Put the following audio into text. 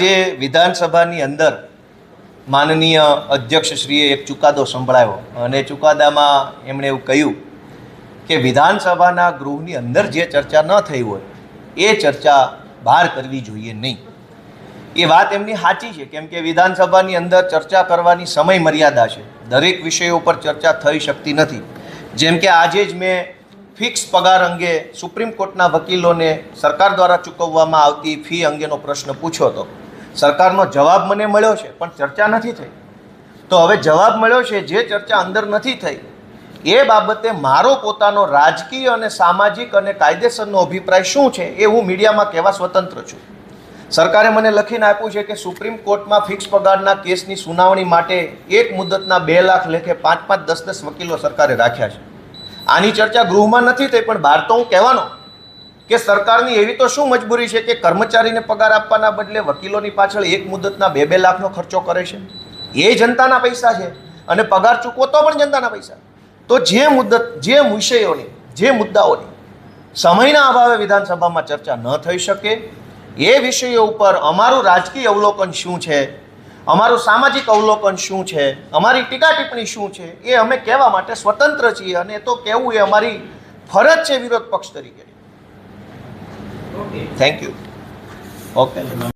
જે વિધાનસભાની અંદર માનનીય અધ્યક્ષશ્રીએ એક ચુકાદો સંભળાવ્યો અને ચુકાદામાં એમણે એવું કહ્યું કે વિધાનસભાના ગૃહની અંદર જે ચર્ચા ન થઈ હોય એ ચર્ચા બહાર કરવી જોઈએ નહીં. એ વાત એમની સાચી છે, કેમ કે વિધાનસભાની અંદર ચર્ચા કરવાની સમય મર્યાદા છે. દરેક વિષયો પર ચર્ચા થઈ શકતી નથી. જેમ કે આજે જ મેં ફિક્સ પગાર અંગે સુપ્રીમ કોર્ટના વકીલોને સરકાર દ્વારા ચૂકવવામાં આવતી ફી અંગેનો પ્રશ્ન પૂછ્યો હતો. સરકારનો જવાબ મને મળ્યો છે, પણ ચર્ચા નથી થઈ. તો હવે જવાબ મળ્યો છે, જે ચર્ચા અંદર નથી થઈ એ બાબતે મારો પોતાનો રાજકીય અને સામાજિક અને કાયદેસરનો અભિપ્રાય શું છે એ હું મીડિયામાં કહેવા સ્વતંત્ર છું. સરકારે મને લખીને આપ્યું છે કે સુપ્રીમ કોર્ટમાં ફિક્સ પગારના કેસની સુનાવણી માટે એક મુદતના 2 લાખ લેખે 5-5, 10-10 વકીલો સરકારે રાખ્યા છે. આની ચર્ચા ગૃહમાં નથી થઈ, પણ બહાર તો હું કહેવાનો કે સરકારની એવી તો શું મજબૂરી છે કે કર્મચારીને પગાર આપવાના બદલે વકીલોની પાછળ એક મુદતના 2-2 લાખનો ખર્ચો કરે છે. એ જનતાના પૈસા છે અને પગાર ચૂકવો તો પણ જનતાના પૈસા. તો જે વિષયોની, જે મુદ્દાઓની સમયના અભાવે વિધાનસભામાં ચર્ચા ન થઈ શકે એ વિષયો ઉપર અમારું રાજકીય અવલોકન શું છે, અમારું સામાજિક અવલોકન શું છે, અમારી ટીકા ટિપ્પણી શું છે એ અમે કહેવા માટે સ્વતંત્ર છીએ અને એ તો કહેવું એ અમારી ફરજ છે વિરોધ પક્ષ તરીકે. Thank you. ઓકે.